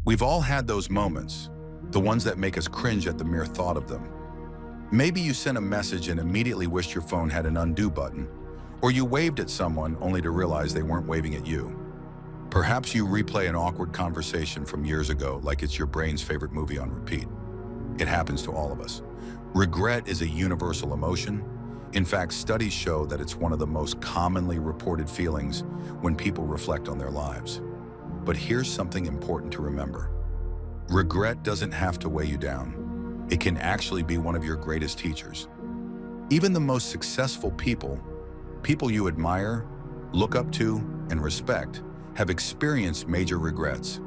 We've all had those moments, the ones that make us cringe at the mere thought of them. Maybe you sent a message and immediately wished your phone had an undo button, or you waved at someone only to realize they weren't waving at you. Perhaps you replay an awkward conversation from years ago like it's your brain's favorite movie on repeat. It happens to all of us. Regret is a universal emotion. In fact, studies show that it's one of the most commonly reported feelings when people reflect on their lives. But here's something important to remember. Regret doesn't have to weigh you down. It can actually be one of your greatest teachers. Even the most successful people you admire, look up to, and respect, have experienced major regrets.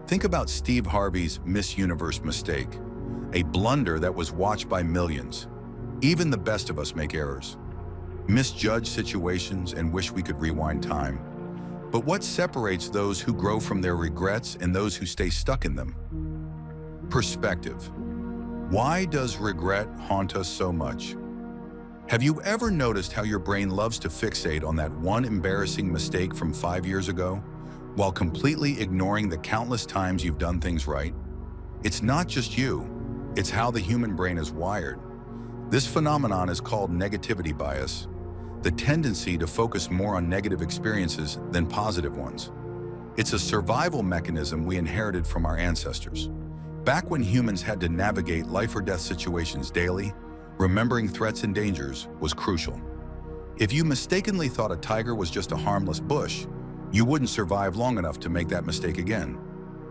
Think about Steve Harvey's Miss Universe mistake, a blunder that was watched by millions. Even the best of us make errors, misjudge situations, and wish we could rewind time. But what separates those who grow from their regrets and those who stay stuck in them? Perspective. Why does regret haunt us so much? Have you ever noticed how your brain loves to fixate on that one embarrassing mistake from 5 years ago, while completely ignoring the countless times you've done things right? It's not just you, it's how the human brain is wired. This phenomenon is called negativity bias, the tendency to focus more on negative experiences than positive ones. It's a survival mechanism we inherited from our ancestors. Back when humans had to navigate life or death situations daily, remembering threats and dangers was crucial. If you mistakenly thought a tiger was just a harmless bush, you wouldn't survive long enough to make that mistake again.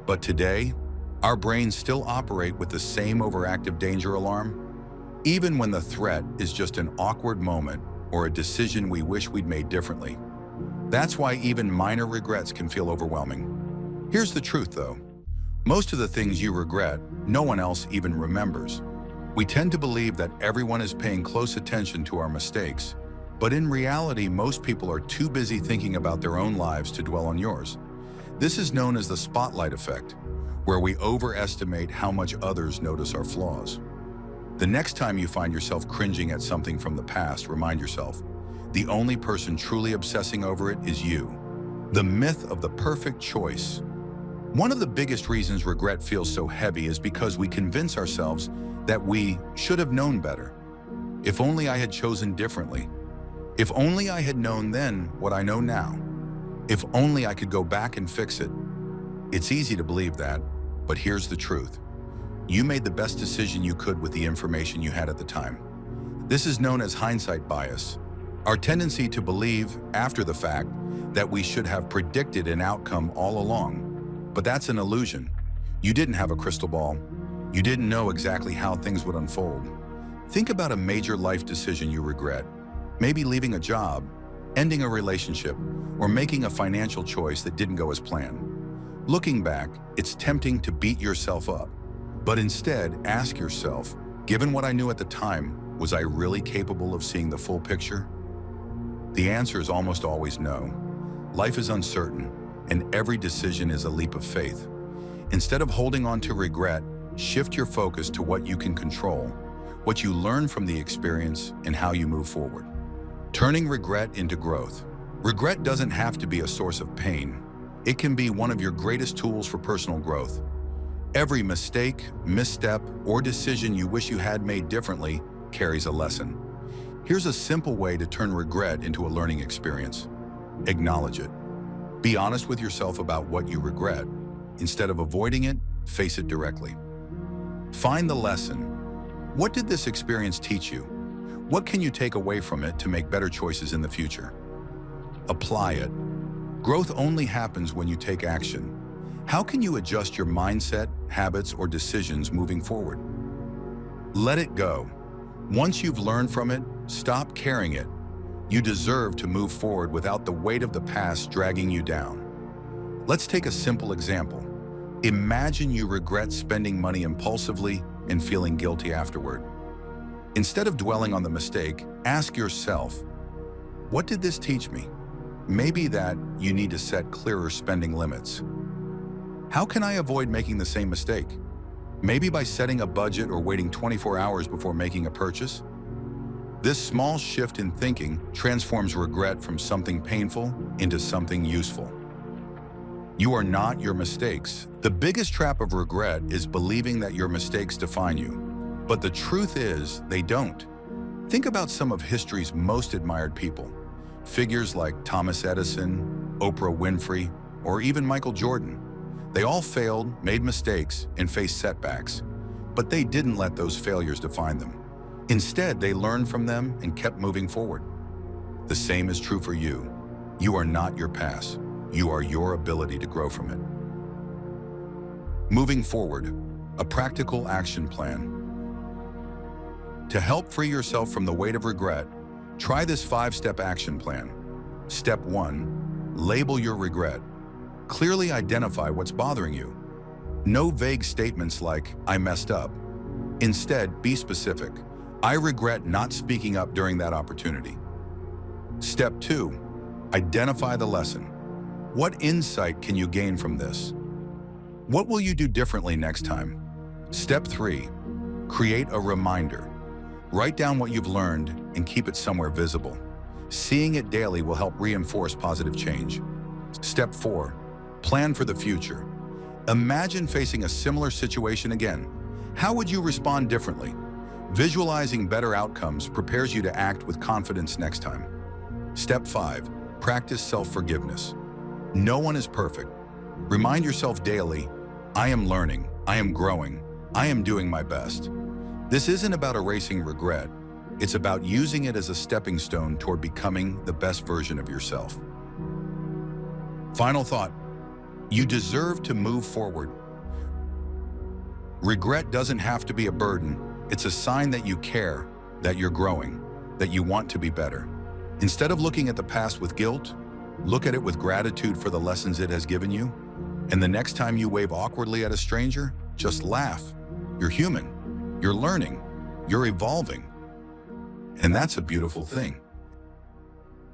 But today, our brains still operate with the same overactive danger alarm, even when the threat is just an awkward moment or a decision we wish we'd made differently. That's why even minor regrets can feel overwhelming. Here's the truth, though. Most of the things you regret, no one else even remembers. We tend to believe that everyone is paying close attention to our mistakes, but in reality, most people are too busy thinking about their own lives to dwell on yours. This is known as the spotlight effect, where we overestimate how much others notice our flaws. The next time you find yourself cringing at something from the past, remind yourself, the only person truly obsessing over it is you. The myth of the perfect choice. One of the biggest reasons regret feels so heavy is because we convince ourselves that we should have known better. If only I had chosen differently. If only I had known then what I know now. If only I could go back and fix it. It's easy to believe that, but here's the truth. You made the best decision you could with the information you had at the time. This is known as hindsight bias, our tendency to believe after the fact that we should have predicted an outcome all along. But that's an illusion. You didn't have a crystal ball. You didn't know exactly how things would unfold. Think about a major life decision you regret. Maybe leaving a job, ending a relationship, or making a financial choice that didn't go as planned. Looking back, it's tempting to beat yourself up. But instead, ask yourself, given what I knew at the time, was I really capable of seeing the full picture? The answer is almost always no. Life is uncertain, and every decision is a leap of faith. Instead of holding on to regret, shift your focus to what you can control, what you learn from the experience, and how you move forward. Turning regret into growth. Regret doesn't have to be a source of pain. It can be one of your greatest tools for personal growth. Every mistake, misstep, or decision you wish you had made differently carries a lesson. Here's a simple way to turn regret into a learning experience. Acknowledge it. Be honest with yourself about what you regret. Instead of avoiding it, face it directly. Find the lesson. What did this experience teach you? What can you take away from it to make better choices in the future? Apply it. Growth only happens when you take action. How can you adjust your mindset, habits, or decisions moving forward? Let it go. Once you've learned from it, stop carrying it. You deserve to move forward without the weight of the past dragging you down. Let's take a simple example. Imagine you regret spending money impulsively and feeling guilty afterward. Instead of dwelling on the mistake, ask yourself, what did this teach me? Maybe that you need to set clearer spending limits. How can I avoid making the same mistake? Maybe by setting a budget or waiting 24 hours before making a purchase? This small shift in thinking transforms regret from something painful into something useful. You are not your mistakes. The biggest trap of regret is believing that your mistakes define you. But the truth is, they don't. Think about some of history's most admired people. Figures like Thomas Edison, Oprah Winfrey, or even Michael Jordan. They all failed, made mistakes, and faced setbacks. But they didn't let those failures define them. Instead, they learned from them and kept moving forward. The same is true for you. You are not your past. You are your ability to grow from it. Moving forward, a practical action plan. To help free yourself from the weight of regret, try this 5-step action plan. Step 1, label your regret. Clearly identify what's bothering you. No vague statements like, "I messed up." Instead, be specific. "I regret not speaking up during that opportunity." Step 2, identify the lesson. What insight can you gain from this? What will you do differently next time? Step 3, create a reminder. Write down what you've learned and keep it somewhere visible. Seeing it daily will help reinforce positive change. Step 4, plan for the future. Imagine facing a similar situation again. How would you respond differently? Visualizing better outcomes prepares you to act with confidence next time. Step 5, practice self-forgiveness. No one is perfect. Remind yourself daily, "I am learning, I am growing, I am doing my best." This isn't about erasing regret. It's about using it as a stepping stone toward becoming the best version of yourself. Final thought, you deserve to move forward. Regret doesn't have to be a burden. It's a sign that you care, that you're growing, that you want to be better. Instead of looking at the past with guilt, look at it with gratitude for the lessons it has given you. And the next time you wave awkwardly at a stranger, just laugh. You're human. You're learning. You're evolving. And that's a beautiful thing.